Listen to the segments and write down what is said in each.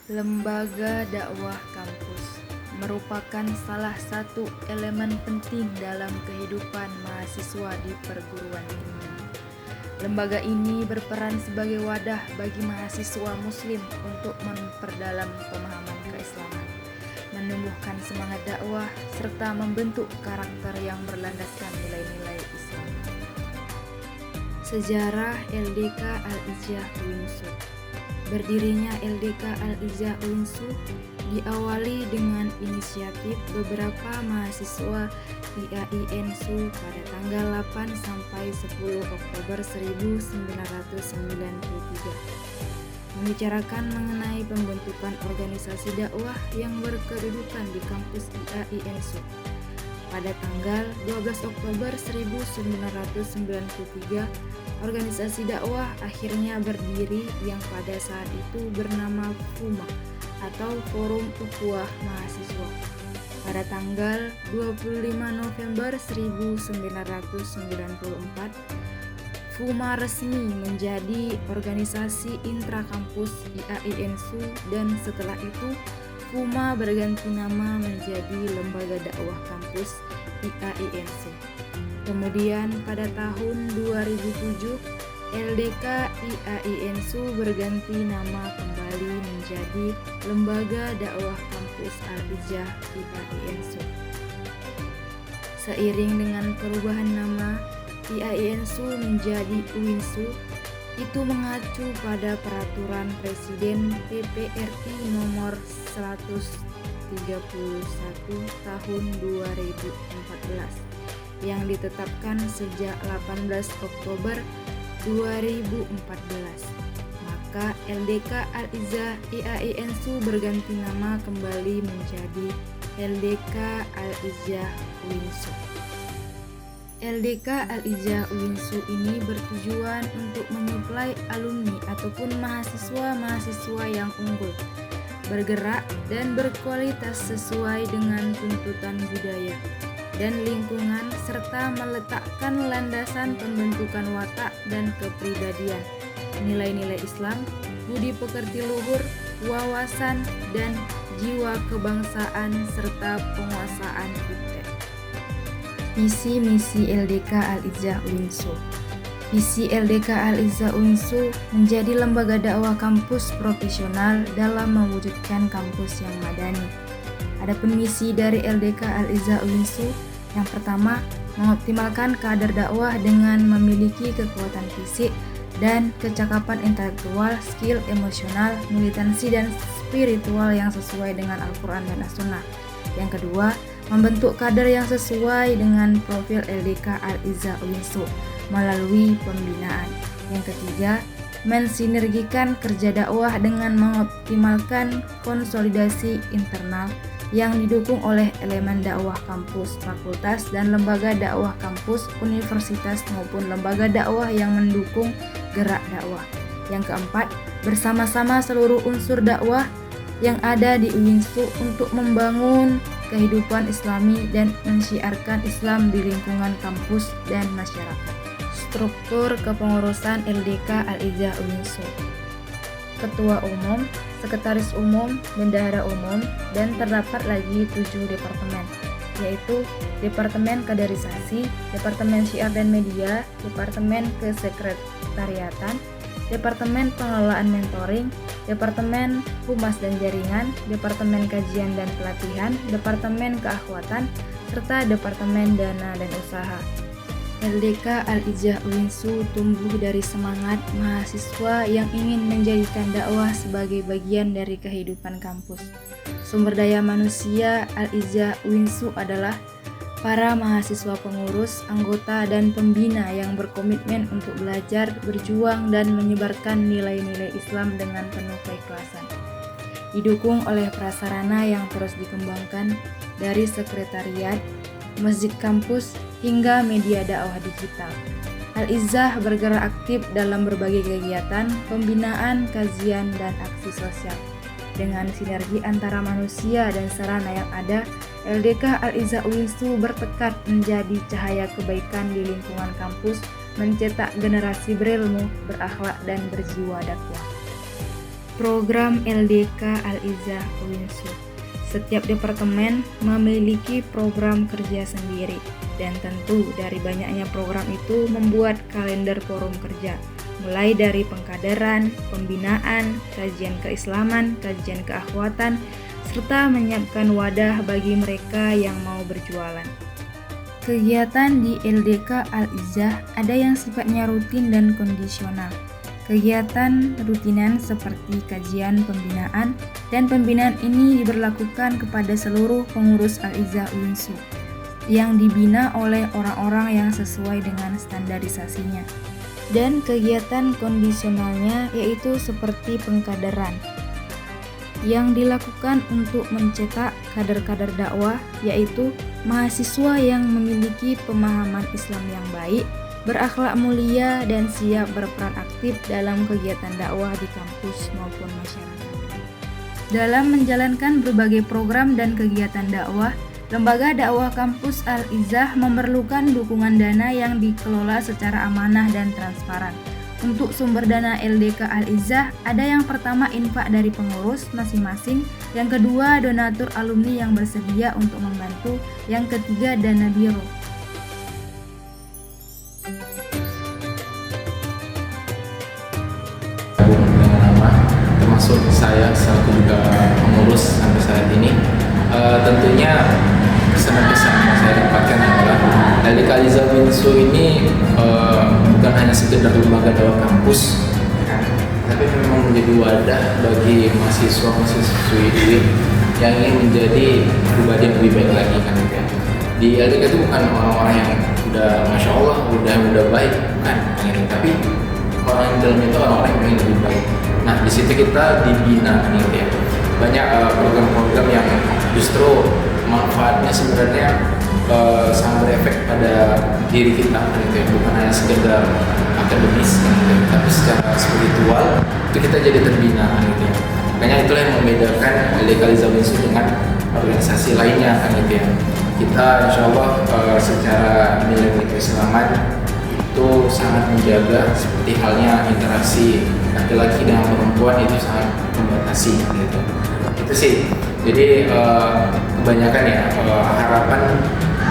Lembaga dakwah kampus merupakan salah satu elemen penting dalam kehidupan mahasiswa di perguruan tinggi. Lembaga ini berperan sebagai wadah bagi mahasiswa muslim untuk memperdalam pemahaman keislaman, menumbuhkan semangat dakwah, serta membentuk karakter yang berlandaskan nilai-nilai Islam. Sejarah LDK Al-Izzah UINSU. Berdirinya LDK Al-Izzah UINSU diawali dengan inisiatif beberapa mahasiswa IAINSU pada tanggal 8 sampai 10 Oktober 1993, membicarakan mengenai pembentukan organisasi dakwah yang berkedudukan di kampus IAINSU. Pada tanggal 12 Oktober 1993, organisasi dakwah akhirnya berdiri yang pada saat itu bernama FUMA atau Forum Ukhuwah Mahasiswa. Pada tanggal 25 November 1994, FUMA resmi menjadi organisasi intrakampus IAINSU dan setelah itu FUMA berganti nama menjadi Lembaga Dakwah Kampus IAINSU. Kemudian pada tahun 2007, LDK IAINSU berganti nama kembali menjadi Lembaga Dakwah Kampus Al-Izzah IAINSU. Seiring dengan perubahan nama IAINSU menjadi UINSU, itu mengacu pada Peraturan Presiden PPRI Nomor 131 Tahun 2014 yang ditetapkan sejak 18 Oktober 2014. Maka LDK Al-Izzah IAINSU berganti nama kembali menjadi LDK Al-Izzah UINSU. LDK Al-Izzah UINSU ini bertujuan untuk menyuplai alumni ataupun mahasiswa-mahasiswa yang unggul, bergerak dan berkualitas sesuai dengan tuntutan budaya dan lingkungan, serta meletakkan landasan pembentukan watak dan kepribadian, nilai-nilai Islam, budi pekerti luhur, wawasan, dan jiwa kebangsaan, serta penguasaan iptek. Visi misi LDK Al-Izzah UINSU. Visi LDK Al-Izzah UINSU menjadi lembaga dakwah kampus profesional dalam mewujudkan kampus yang madani. Adapun misi dari LDK Al-Izzah UINSU, yang pertama, mengoptimalkan kader dakwah dengan memiliki kekuatan fisik dan kecakapan intelektual, skill emosional, militansi dan spiritual yang sesuai dengan Al-Quran dan As-Sunnah. Yang kedua, membentuk kader yang sesuai dengan profil LDK Al-Izzah UINSU melalui pembinaan. Yang ketiga, mensinergikan kerja dakwah dengan mengoptimalkan konsolidasi internal yang didukung oleh elemen dakwah kampus, fakultas, dan lembaga dakwah kampus, universitas maupun lembaga dakwah yang mendukung gerak dakwah. Yang keempat, bersama-sama seluruh unsur dakwah yang ada di UINSU untuk membangun kehidupan Islami dan mensyiarkan Islam di lingkungan kampus dan masyarakat. Struktur kepengurusan LDK Al-Izzah UINSU: Ketua Umum, Sekretaris Umum, Bendahara Umum, dan terdapat lagi 7 departemen, yaitu Departemen Kaderisasi, Departemen Syiar dan Media, Departemen Kesekretariatan, Departemen Pengelolaan Mentoring, Departemen Humas dan Jaringan, Departemen Kajian dan Pelatihan, Departemen Keakhwatan, serta Departemen Dana dan Usaha. LDK Al-Izzah UINSU tumbuh dari semangat mahasiswa yang ingin menjadikan dakwah sebagai bagian dari kehidupan kampus. Sumber daya manusia Al-Izzah UINSU adalah para mahasiswa pengurus, anggota, dan pembina yang berkomitmen untuk belajar, berjuang, dan menyebarkan nilai-nilai Islam dengan penuh keikhlasan. Didukung oleh prasarana yang terus dikembangkan dari sekretariat, masjid kampus, hingga media dakwah digital. Al-Izzah bergerak aktif dalam berbagai kegiatan, pembinaan, kajian, dan aksi sosial. Dengan sinergi antara manusia dan sarana yang ada, LDK Al-Izzah UINSU bertekad menjadi cahaya kebaikan di lingkungan kampus, mencetak generasi berilmu, berakhlak, dan berjiwa dakwah. Program LDK Al-Izzah UINSU. Setiap departemen memiliki program kerja sendiri, dan tentu dari banyaknya program itu membuat kalender forum kerja, mulai dari pengkaderan, pembinaan, kajian keislaman, kajian keakhwatan, serta menyiapkan wadah bagi mereka yang mau berjualan. Kegiatan di LDK Al-Izzah ada yang sifatnya rutin dan kondisional. Kegiatan rutinan seperti kajian pembinaan, dan pembinaan ini diberlakukan kepada seluruh pengurus Al-Izzah UINSU yang dibina oleh orang-orang yang sesuai dengan standarisasinya. Dan kegiatan kondisionalnya yaitu seperti pengkaderan yang dilakukan untuk mencetak kader-kader dakwah, yaitu mahasiswa yang memiliki pemahaman Islam yang baik, berakhlak mulia, dan siap berperan aktif dalam kegiatan dakwah di kampus maupun masyarakat. Dalam menjalankan berbagai program dan kegiatan dakwah, Lembaga Dakwah Kampus Al-Izzah memerlukan dukungan dana yang dikelola secara amanah dan transparan. Untuk sumber dana LDK Al-Izzah, ada yang pertama infak dari pengurus masing-masing, yang kedua donatur alumni yang bersedia untuk membantu, yang ketiga dana biro. Dengan nama, termasuk saya selaku juga pengurus sampai saat ini, tentunya kesan-kesan yang saya dapatkan adalah LDK Al-Izzah UINSU ini bukan hanya sekedar lembaga dakwah kampus, tapi memang menjadi wadah bagi mahasiswa-mahasiswi UIN yang ingin menjadi pribadi yang lebih baik lagi kan gitu ya. Di LDK itu bukan orang-orang yang udah masya Allah udah baik, bukan gitu, tapi orang di dalamnya itu orang-orang yang ingin lebih baik. Nah di situ kita dibina gitu ya. Banyak program-program yang justru manfaatnya sebenarnya sangat berefek pada diri kita gitu ya. Bukan hanya sekedar akademis gitu ya, tapi secara spiritual itu kita jadi terbina gitu ya. Makanya itulah yang membedakan LDK Al-Izzah UINSU dengan organisasi lainnya kan gitu ya. Kita insya Allah secara nilai keislaman itu sangat menjaga, seperti halnya interaksi laki-laki dengan perempuan itu sangat membatasi gitu. Itu sih. Jadi kebanyakan ya harapan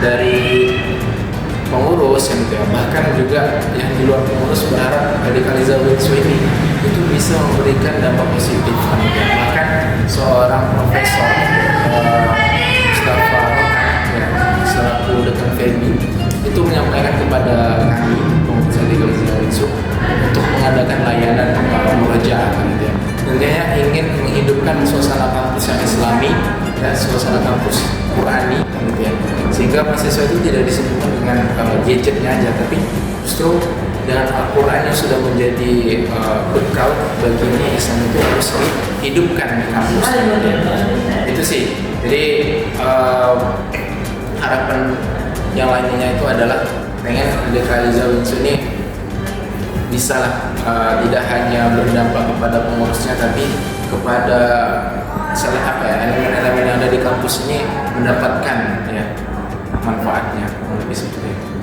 dari pengurus yang gitu ya, bahkan juga yang di luar pengurus berharap LDK Al-Izzah UINSU ini itu bisa memberikan dampak positif kan gitu ya. Bahkan seorang profesor Mustafa ya, selaku dekan Febi itu menyampaikan kepada kami pengurus LDK Al-Izzah UINSU untuk mengadakan layanan murojaah gitu ya. Tentunya ingin menghidupkan suasana kampus yang islami dan suasana kampus Qurani gitu ya. Sehingga mahasiswa itu tidak disibukkan dengan gadgetnya aja, tapi justru dengan Al-Quran yang sudah menjadi bekal baginya Islam itu harus dihidupkan di kampus gitu ya. Itu sih. Jadi harapan yang lainnya itu adalah pengen LDK Al-Izzah UINSU ini bisa tidak hanya berdampak kepada pengurusnya, tapi kepada elemen-elemen yang ada di kampus ini mendapatkan ya manfaatnya lebih seperti itu.